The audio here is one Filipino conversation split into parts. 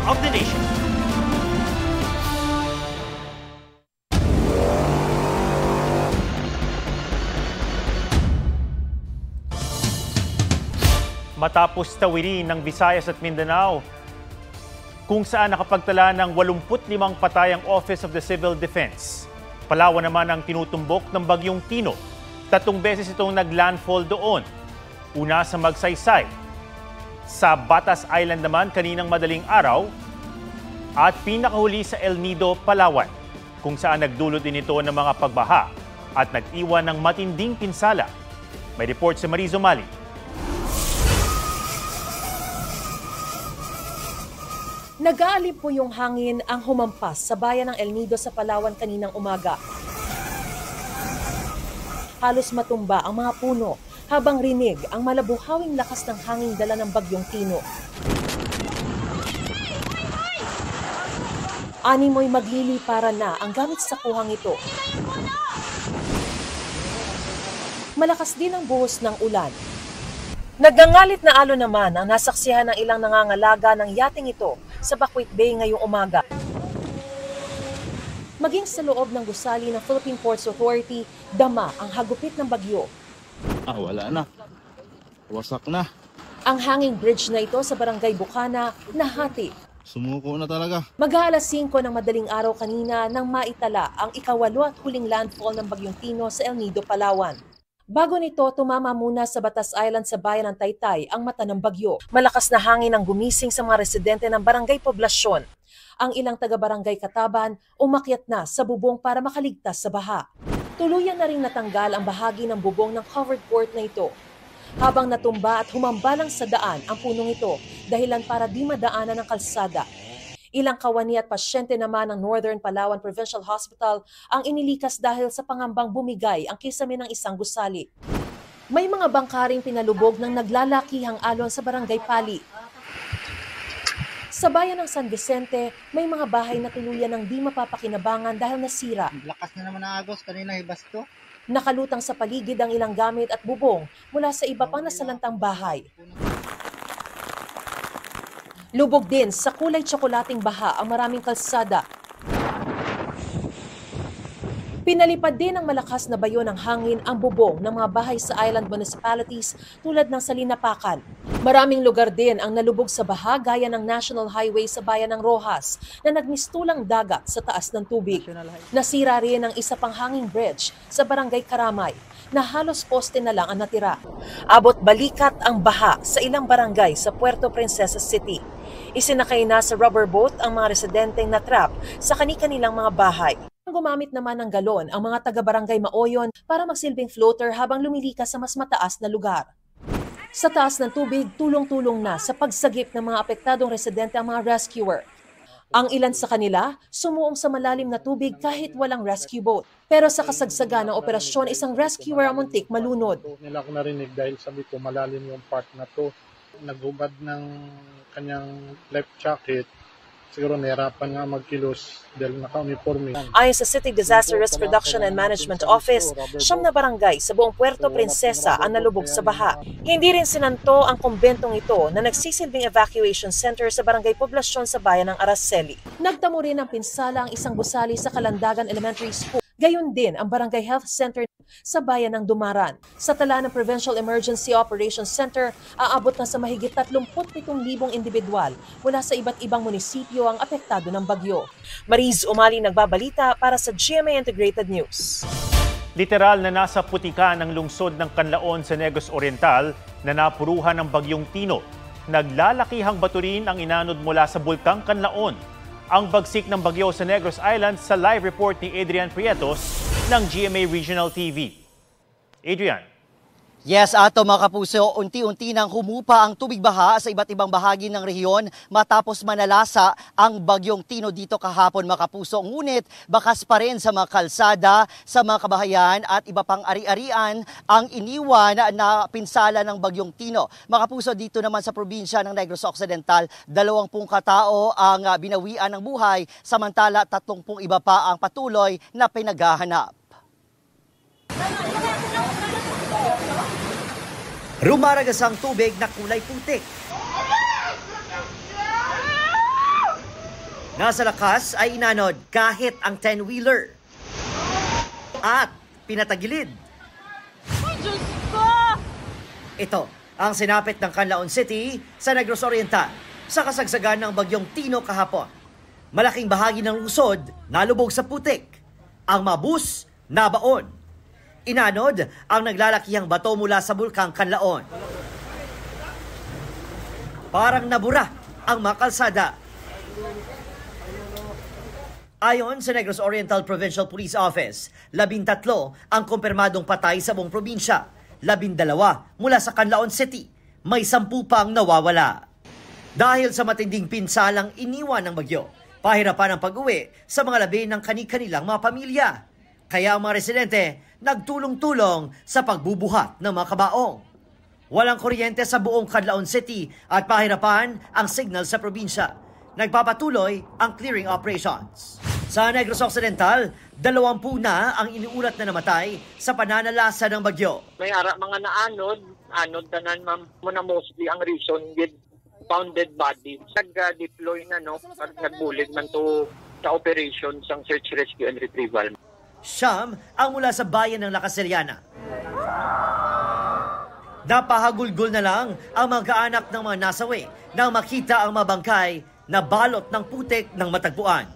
of the nation. Matapos tawirin ng Visayas at Mindanao, kung saan nakapagtala ng 85 patay ang Office of the Civil Defense. Palawan naman ang tinutumbok ng Bagyong Tino. 3 beses itong naglandfall doon. Una sa Magsaysay, sa Batas Island naman kaninang madaling araw, at pinakahuli sa El Nido, Palawan, kung saan nagdulot din ito ng mga pagbaha at nag-iwan ng matinding pinsala. May report si Marizo Mali. Nag-aalib po yung hangin ang humampas sa bayan ng El Nido sa Palawan kaninang umaga. Halos matumba ang mga puno habang rinig ang malabuhawing lakas ng hangin dala ng Bagyong Tino. Animoy magliliparan na ang gamit sa kuhang ito. Malakas din ang buhos ng ulan. Nagngangalit na alon naman ang nasaksihan ng ilang nangangalaga ng yating ito sa Bacuit Bay ngayong umaga. Maging sa loob ng gusali ng Philippine Ports Authority, dama ang hagupit ng bagyo. Wala na. Wasak na. Ang hanging bridge na ito sa Barangay Bukana nahati. Sumuko na talaga. Mag-aalas 5 ng madaling araw kanina nang maitala ang ika-8 at huling landfall ng Bagyong Tino sa El Nido, Palawan. Bago nito, tumama muna sa Batas Island sa bayan ng Taytay ang mata ng bagyo. Malakas na hangin ang gumising sa mga residente ng Barangay Poblasyon. Ang ilang taga-barangay Kataban umakyat na sa bubong para makaligtas sa baha. Tuluyan na ring natanggal ang bahagi ng bubong ng covered court na ito. Habang natumba at humambalang sa daan ang punong ito dahilan para di madaanan ng kalsada. Ilang kawani at pasyente naman ng Northern Palawan Provincial Hospital ang inilikas dahil sa pangambang bumigay ang kisame ng isang gusali. May mga bangkaring pinalubog ng naglalakihang alon sa Barangay Pali. Sa bayan ng San Vicente, may mga bahay na tuluyan ng di mapapakinabangan dahil nasira. Lakas na naman ang agos, kanina ibasto. Nakalutang sa paligid ang ilang gamit at bubong mula sa iba pang nasalantang bahay. Lubog din sa kulay tsokolating baha ang maraming kalsada. Pinalipad din ng malakas na bayo ng hangin ang bubong ng mga bahay sa island municipalities tulad ng Salinapakan. Maraming lugar din ang nalubog sa baha gaya ng National Highway sa bayan ng Rojas na nagmistulang dagat sa taas ng tubig. Nasira rin ang isa pang hanging bridge sa Barangay Karamay na halos poste na lang ang natira. Abot balikat ang baha sa ilang barangay sa Puerto Princesa City. Isinakay na sa rubber boat ang mga residenteng natrap sa kani-kanilang mga bahay. Gumamit naman ng galon ang mga taga-barangay Maoyon para magsilbing floater habang lumilikas sa mas mataas na lugar. Sa taas ng tubig, tulong-tulong na sa pagsagip ng mga apektadong residente ang mga rescuer. Ang ilan sa kanila, sumuong sa malalim na tubig kahit walang rescue boat. Pero sa kasagsagan ng operasyon, isang rescuer ang muntik malunod. Nila ako narinig dahil sabi ko malalim yung part na to. Naghubad ng kanyang life jacket. Siguro nahirapan nga magkilos dahil naka-uniforme. Ayon sa City Disaster Risk Reduction and Management Office, 9 na barangay sa buong Puerto Princesa ang nalubog sa baha. Hindi rin sinanto ang kumbentong ito na nagsisilbing evacuation center sa Barangay Poblasyon sa bayan ng Araceli. Nagtamo rin ng pinsala ang isang gusali sa Kalandagan Elementary School. Gayon din ang Barangay Health Center sa bayan ng Dumaran. Sa tala ng Provincial Emergency Operations Center, aabot na sa mahigit 37,000 individual mula sa iba't ibang munisipyo ang apektado ng bagyo. Mariz Umali nagbabalita para sa GMA Integrated News. Literal na nasa putikan ang lungsod ng Canlaon sa Negros Oriental na napuruhan ng Bagyong Tino. Naglalakihang bato rin ang inanod mula sa Bulkang Canlaon. Ang bagsik ng bagyo sa Negros Island sa live report ni Adrian Prietos ng GMA Regional TV. Adrian. Yes, Ato mga kapuso, unti-unti nang humupa ang tubig baha sa iba't ibang bahagi ng rehiyon matapos manalasa ang Bagyong Tino dito kahapon mga kapuso. Ngunit bakas pa rin sa mga kalsada, sa mga kabahayan at iba pang ari-arian ang iniwan na pinsala ng Bagyong Tino. Mga kapuso, dito naman sa probinsya ng Negros Occidental, 20 katao ang binawian ng buhay, samantala 30 iba pa ang patuloy na pinaghahanap. Rumaragas ang tubig na kulay putik. nga sa lakas ay inanod kahit ang 10-wheeler. At pinatagilid. Ay, Diyos ko! Ito ang sinapit ng Canlaon City sa Negros Oriental sa kasagsagan ng bagyong Tino kahapon. Malaking bahagi ng lungsod nalubog sa putik. Ang mabus nabaon. Inanod ang naglalakihang bato mula sa bulkang Canlaon. Parang nabura ang mga kalsada. Ayon sa Negros Oriental Provincial Police Office, 13 ang kumpirmadong patay sa buong probinsya. 12 mula sa Canlaon City. May 10 pang nawawala. Dahil sa matinding pinsalang iniwan ng bagyo, pahirapan ang pag-uwi sa mga labi ng kani-kanilang mga pamilya. Kaya ang mga residente nagtulong-tulong sa pagbubuhat ng mga kabaong. Walang kuryente sa buong Canlaon City at pahirapan ang signal sa probinsya. Nagpapatuloy ang clearing operations. Sa Negros Occidental, 20 na ang iniulat na namatay sa pananalasa ng bagyo. May mga anod tanan mo na mostly ang reason with found dead bodies. Nag-deploy na nagbulig man to sa operations ng search, rescue, and retrieval. Siyam ang mula sa bayan ng La Casillana. Napahagulgol na lang ang mga kaanak ng mga nasawi nang makita ang mabangkay na balot ng putik ng matagpuan.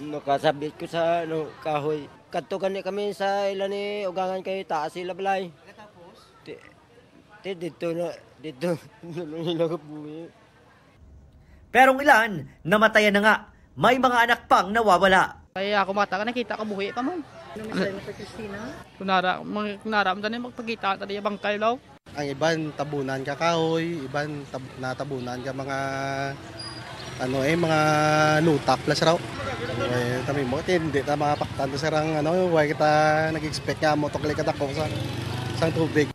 Nakasabit ko sa kahoy. Kadto kami sa ilan ni ugangan kay taas sila balay. Tapos dito nilagabuhi. Pero ilan namatayan na nga. May mga anak pang nawawala. Kaya ako mata ka nakita ka buhi pa man. Ano misal na Christina? Kunara mo tani magpakita tani bangkay law. Ang iban tabunan ka kahoy, iban natabunan ka mga mga lutak plus raw. Tami mo hindi ta mapaktan sa sarang why kita nag-expect nga mo tukli ka dako sa sang tubig.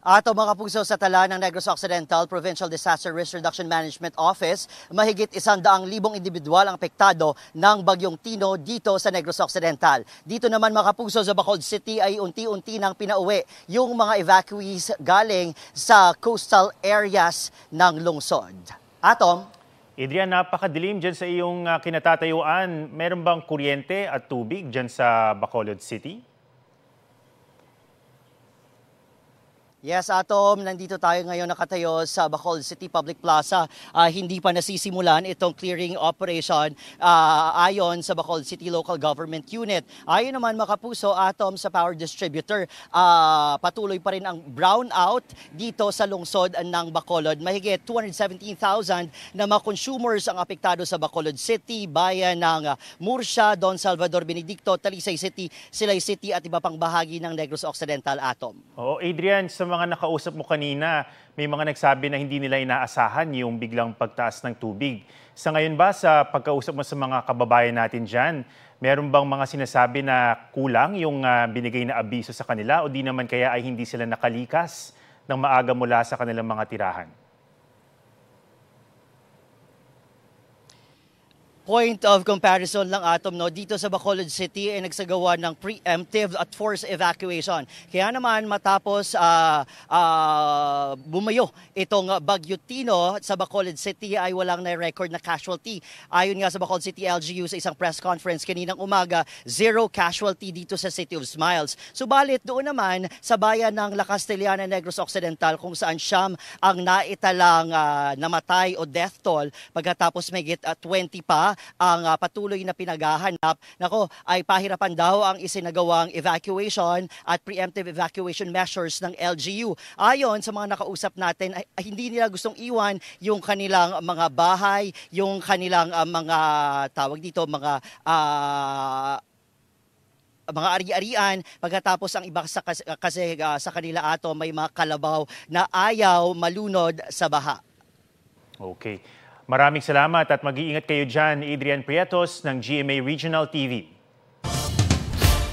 Ato mga kapuso, sa tala ng Negros Occidental Provincial Disaster Risk Reduction Management Office, mahigit 100,000 individual ang apektado ng bagyong Tino dito sa Negros Occidental. Dito naman mga kapuso, sa Bacolod City ay unti-unti nang pinauwi yung mga evacuees galing sa coastal areas ng lungsod. Atom? Adrian, napakadilim dyan sa iyong kinatatayuan. Meron bang kuryente at tubig dyan sa Bacolod City? Yes, Atom, nandito tayo ngayon nakatayo sa Bacolod City Public Plaza. Hindi pa nasisimulan itong clearing operation ayon sa Bacolod City Local Government Unit. Ayon naman mga kapuso, Atom, sa power distributor, patuloy pa rin ang brownout dito sa lungsod ng Bacolod. Mahigit 217,000 na mga consumers ang apektado sa Bacolod City, bayan ng Murcia, Don Salvador, Benedicto, Talisay City, Silay City at iba pang bahagi ng Negros Occidental, Atom. Oo, Adrian, sa mga nakausap mo kanina, may mga nagsabi na hindi nila inaasahan yung biglang pagtaas ng tubig. Sa ngayon ba, sa pagkausap mo sa mga kababayan natin dyan, meron bang mga sinasabi na kulang yung binigay na abiso sa kanila o di naman kaya ay hindi sila nakalikas ng maaga mula sa kanilang mga tirahan? Point of comparison lang, Atom, no? Dito sa Bacolod City ay nagsagawa ng preemptive at forced evacuation. Kaya naman matapos bumayo itong Bagyo Tino sa Bacolod City ay walang na-record na casualty. Ayon nga sa Bacolod City LGU sa isang press conference kaninang umaga, 0 casualty dito sa City of Smiles. Subalit doon naman sa bayan ng La Castellana, Negros Occidental kung saan siyam ang naitalang namatay o death toll pagkatapos mayigit 20 pa ang patuloy na pinaghahanap. Nako, ay pahirapan daw ang isinagawang evacuation at preemptive evacuation measures ng LGU. Ayon sa mga nakausap natin, ay hindi nila gustong iwan yung kanilang mga bahay, yung kanilang mga tawag dito, mga ari-arian, pagkatapos ang iba kasi sa kanila, Ato, may mga kalabaw na ayaw malunod sa baha. Okay. Maraming salamat at mag-iingat kayo dyan, Adrian Prietos ng GMA Regional TV.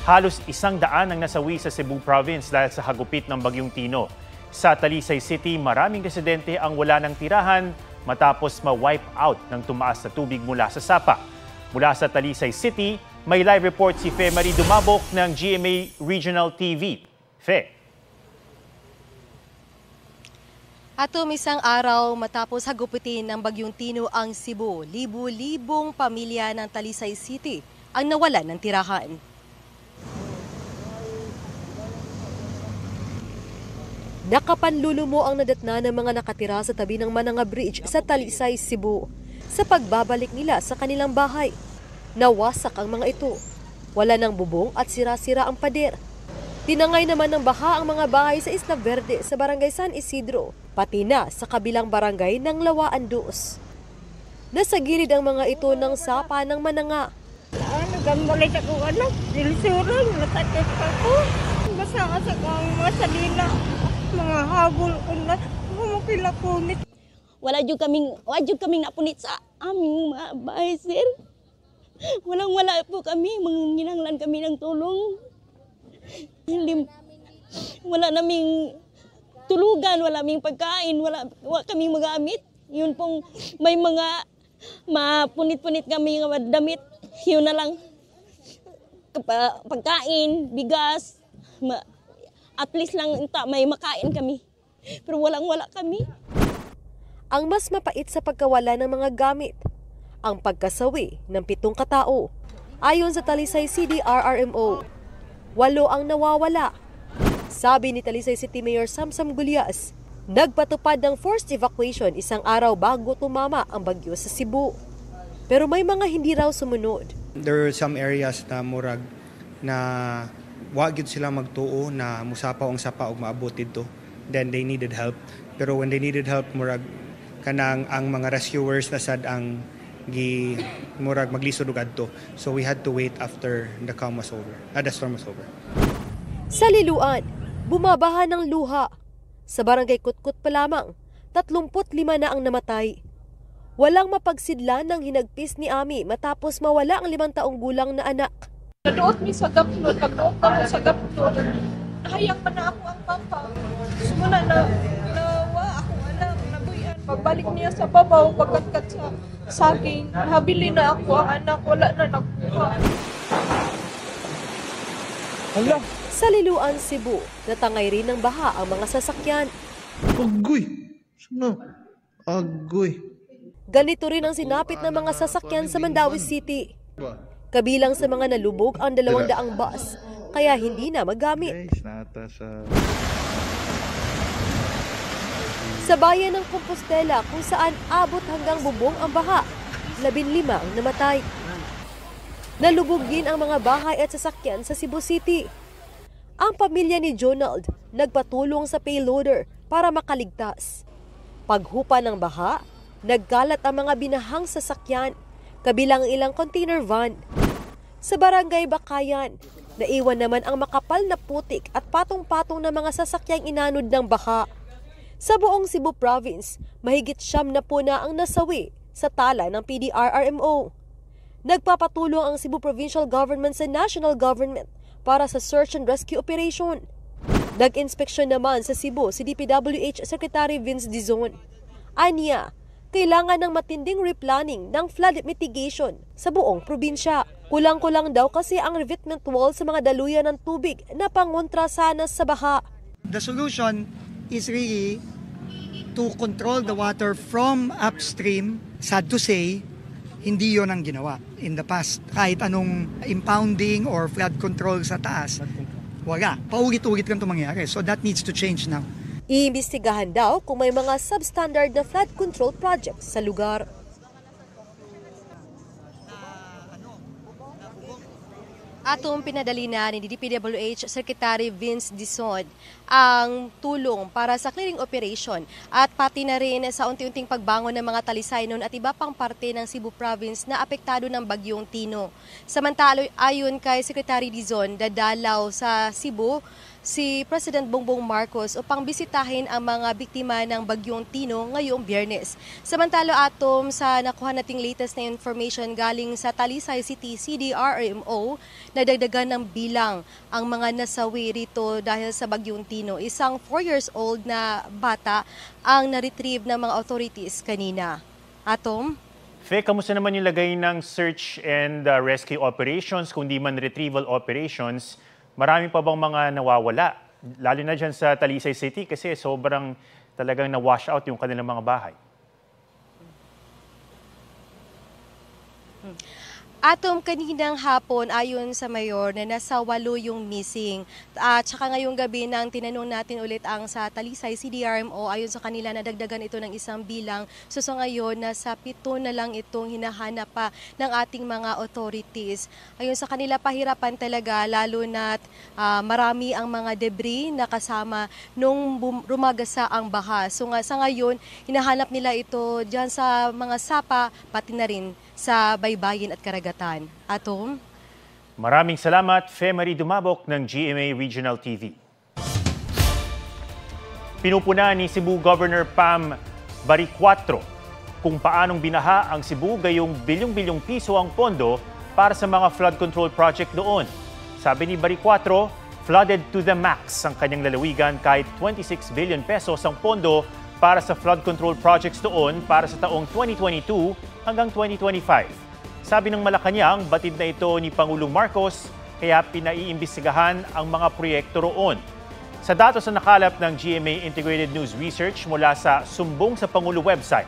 Halos 100 ang nasawi sa Cebu Province dahil sa hagupit ng Bagyong Tino. Sa Talisay City, maraming residente ang wala ng tirahan matapos ma-wipe out ng tumaas na tubig mula sa sapa. Mula sa Talisay City, may live report si Fe Marie Dumabok ng GMA Regional TV. Fe. Atom isang araw matapos hagupitin ng Bagyong Tino ang Cebu, libu-libong pamilya ng Talisay City ang nawalan ng tirahan. Nakapanlulumo ang nadatna ng mga nakatira sa tabi ng Mananga Bridge sa Talisay, Cebu sa pagbabalik nila sa kanilang bahay. Nawasak ang mga ito. Wala ng bubong at sira-sira ang pader. Tinangay naman ng baha ang mga bahay sa Isla Verde sa Barangay San Isidro, pati na sa kabilang barangay ng Lawaan Dos. Nasa gilid ang mga ito ng sapa ng Mananga. Nagambalik ako, silisuran, natakit ako. Basa sa kang mga salina, mga habol ko na, kumilapunit. Wala dyan kaming napunit sa aming mga bahay, sir. Walang-wala po kami, manginanglan kami ng tulong. Wala naming tulugan, wala naming pagkain, wala kaming magamit. Yun pong may mga mapunit-punit kami ng damit. Yun na lang. Pagkain, bigas, at least lang may makain kami. Pero walang-wala kami. Ang mas mapait sa pagkawala ng mga gamit, ang pagkasawi ng 7 katao. Ayon sa Talisay CDRRMO, 8 ang nawawala. Sabi ni Talisay City Mayor Samsam Gulyas, nagpatupad ng forced evacuation isang araw bago tumama ang bagyo sa Cebu. Pero may mga hindi raw sumunod. There are some areas na murag na wag yun sila magtuo na musapaw ang sapa og maabot dito. Then they needed help. Pero when they needed help, murag kanang ang mga rescuers na sad ang murag maglisod og adto. So we had to wait after the storm was over. Sa Liloan, bumabaha ng luha. Sa barangay Kutkut pa lamang, 35 na ang namatay. Walang mapagsidlan ng hinagpis ni Ami matapos mawala ang 5 taong gulang na anak. Nadoot mi sa gaplon, pagdoot ako sa gaplon, nahayang man na ako ang papa. Sumuna nawa ako anak, nabuyan. Pagbalik niya sa babaw, pagkatkat sa saging, nabili na ako ang anak, wala na nakuha. Sa Liloan, Cebu, natangay rin ng baha ang mga sasakyan. Agoy! Sino? Agoy! Ganito rin ang sinapit ng mga sasakyan sa Mandawi City. Kabilang sa mga nalubog ang 200 bus, kaya hindi na magamit. Sa bayan ng Compostela kung saan abot hanggang bubong ang baha, 15 ang namatay. Nalubog din ang mga bahay at sasakyan sa Cebu City. Ang pamilya ni Jonald nagpatulong sa payloader para makaligtas. Paghupa ng baha, nagkalat ang mga binahang sasakyan, kabilang ilang container van. Sa barangay Bakayan, naiwan naman ang makapal na putik at patong-patong na mga sasakyang inanod ng baha. Sa buong Cebu Province, mahigit 9 na ang nasawi sa tala ng PDRRMO. Nagpapatulong ang Cebu Provincial Government sa National Government para sa search and rescue operation. Nag-inspeksyon naman sa Cebu si DPWH Secretary Vince Dizon. Anya, kailangan ng matinding replanning ng flood mitigation sa buong probinsya. Kulang-kulang daw kasi ang revetment wall sa mga daluyan ng tubig na pangontra sana sa baha. The solution is really to control the water from upstream. Sad to say, hindi yon ang ginawa in the past. Kahit anong impounding or flood control sa taas, wala. Paulit-ulit lang ito mangyari. So that needs to change now. Iimbestigahan daw kung may mga substandard na flood control projects sa lugar. Atong pinadali na ni DPWH Secretary Vince Dizon ang tulong para sa clearing operation at pati na rin sa unti-unting pagbangon ng mga Talisaynon at iba pang parte ng Cebu Province na apektado ng Bagyong Tino. Samantala, ayon kay Secretary Dizon, dadalaw sa Cebu si President Bongbong Marcos upang bisitahin ang mga biktima ng Bagyong Tino ngayong Biyernes. Samantala, Atom, sa nakuha nating latest na information galing sa Talisay City CDRRMO, nadagdagan ng bilang ang mga nasawi rito dahil sa Bagyong Tino. Isang 4 years old na bata ang na-retrieve ng mga authorities kanina. Atom? Fe, kamusta naman yung lagay ng search and rescue operations, kundi man retrieval operations? Marami pa bang mga nawawala? Lalo na dyan sa Talisay City kasi sobrang talagang na-wash out yung kanilang mga bahay. Atom, kaninang hapon ayon sa mayor na nasa 8 yung missing. At saka ngayong gabi nang tinanong natin ulit ang sa Talisay CDRMO, ayon sa kanila nadagdagan ito ng isang bilang. So ngayon nasa 7 na lang itong hinahanap pa ng ating mga authorities. Ayon sa kanila pahirapan talaga lalo na't marami ang mga debris na kasama nung rumagasa ang baha. So sa ngayon hinahanap nila ito diyan sa mga sapa pati na rin sa baybayin at karagatan. Atom? Maraming salamat, Fe-Marie Dumabok ng GMA Regional TV. Pinupuna ni Cebu Governor Pam Baricuatro kung paanong binaha ang Cebu gayong bilyong-bilyong piso ang pondo para sa mga flood control project doon. Sabi ni Baricuatro, flooded to the max ang kanyang lalawigan kahit 26 billion pesos ang pondo para sa flood control projects doon para sa taong 2022 hanggang 2025. Sabi ng Malacanang, batid na ito ni Pangulong Marcos kaya pinaiimbestigahan ang mga proyekto roon. Sa datos na nakalap ng GMA Integrated News Research mula sa Sumbong sa Pangulo website,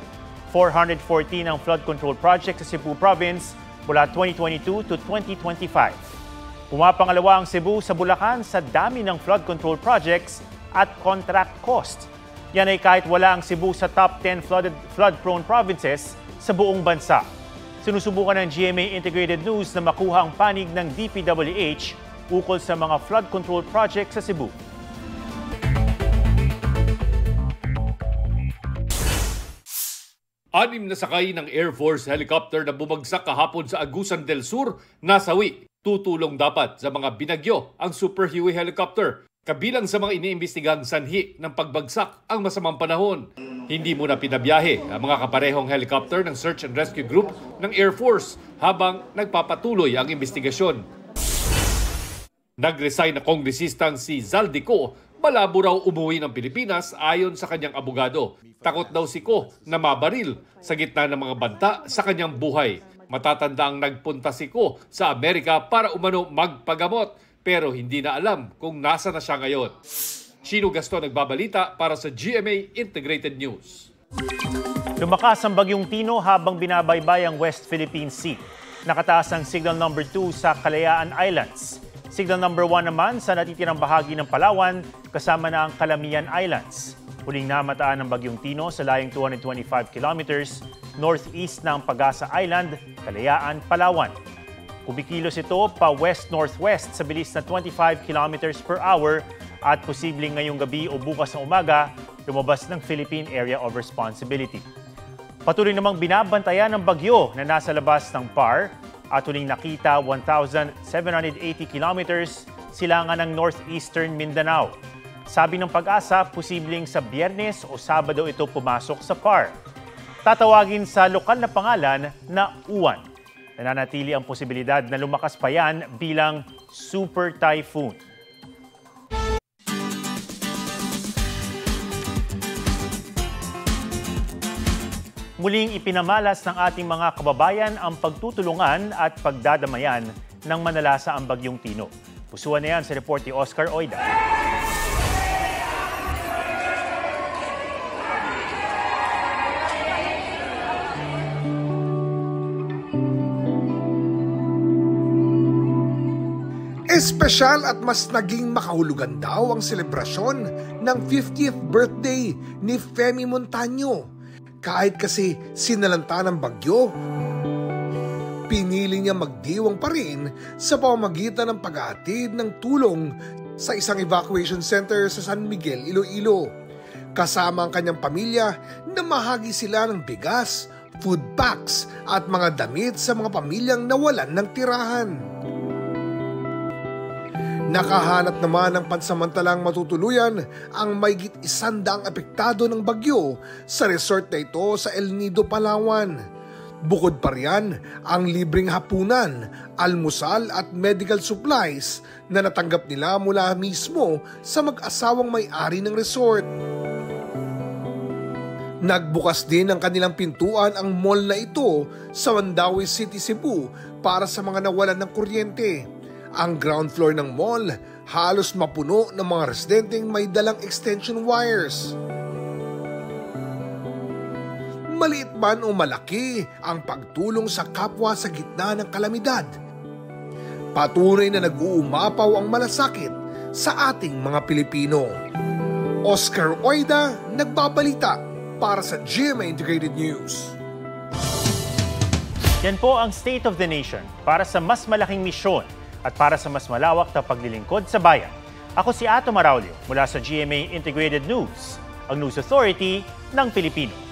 414 ang flood control project sa Cebu Province mula 2022 to 2025. Pumapangalawa ang Cebu sa Bulacan sa dami ng flood control projects at contract cost. Yan ay kahit wala ang Cebu sa top 10 flood-prone provinces sa buong bansa. Sinusubukan ng GMA Integrated News na makuha ang panig ng DPWH ukol sa mga flood control project sa Cebu. Anim na sakay ng Air Force helicopter na bumagsak kahapon sa Agusan del Sur, nasawi. Tutulong dapat sa mga binagyo ang Super Huey helicopter. Kabilang sa mga iniimbestigahang sanhi ng pagbagsak ang masamang panahon. Hindi muna pinabiyahe ang mga kaparehong helicopter ng Search and Rescue Group ng Air Force habang nagpapatuloy ang investigasyon. Nag-resign na kongresistang si Zaldico, malabo raw umuwi ng Pilipinas ayon sa kanyang abogado. Takot daw si Ko na mabaril sa gitna ng mga banta sa kanyang buhay. Matatanda ang nagpunta si Ko sa Amerika para umano magpagamot. Pero hindi na alam kung nasa na siya ngayon. Shino Gaston nagbabalita para sa GMA Integrated News. Lumakas ang bagyong Tino habang binabaybay ang West Philippine Sea. Nakataas ang signal number 2 sa Kalayaan Islands. Signal number 1 naman sa natitirang bahagi ng Palawan kasama na ang Calamian Islands. Huling namataan ng bagyong Tino sa layong 225 kilometers northeast ng Pagasa Island, Kalayaan, Palawan. Kumikilos ito pa west-northwest sa bilis na 25 kilometers per hour at posibleng ngayong gabi o bukas ng umaga lumabas ng Philippine Area of Responsibility. Patuloy namang binabantayan ng bagyo na nasa labas ng PAR at huling nakita 1,780 kilometers silangan ng northeastern Mindanao. Sabi ng Pag-asa, posibleng sa Biyernes o Sabado ito pumasok sa PAR. Tatawagin sa lokal na pangalan na Uwan. Nananatili ang posibilidad na lumakas pa yan bilang super typhoon. Muling ipinamalas ng ating mga kababayan ang pagtutulungan at pagdadamayan ng manalasa ang bagyong Tino. Pusuan na yan sa report ni Oscar Oida. Espesyal at mas naging makahulugan daw ang selebrasyon ng 50th birthday ni Femi Montaño. Kahit kasi sinalanta ng bagyo, pinili niya magdiwang pa rin sa pamamagitan ng paghahatid ng tulong sa isang evacuation center sa San Miguel, Iloilo. Kasama ang kanyang pamilya na mahagi sila ng bigas, food packs at mga damit sa mga pamilyang nawalan ng tirahan. Nakahanap naman ng pansamantalang matutuluyan ang mahigit 100 apektado ng bagyo sa resort na ito sa El Nido, Palawan. Bukod pa riyan ang libreng hapunan, almusal at medical supplies na natanggap nila mula mismo sa mag-asawang may-ari ng resort. Nagbukas din ang kanilang pintuan ang mall na ito sa Mandaue City, Cebu para sa mga nawalan ng kuryente. Ang ground floor ng mall halos mapuno ng mga residenteng may dalang extension wires. maliit man o malaki ang pagtulong sa kapwa sa gitna ng kalamidad. Patuloy na nag-uumapaw ang malasakit sa ating mga Pilipino. Oscar Oida, nagbabalita para sa GMA Integrated News. Yan po ang State of the Nation para sa mas malaking misyon at para sa mas malawak na paglilingkod sa bayan. Ako si Ato Maraulio mula sa GMA Integrated News, ang News Authority ng Pilipino.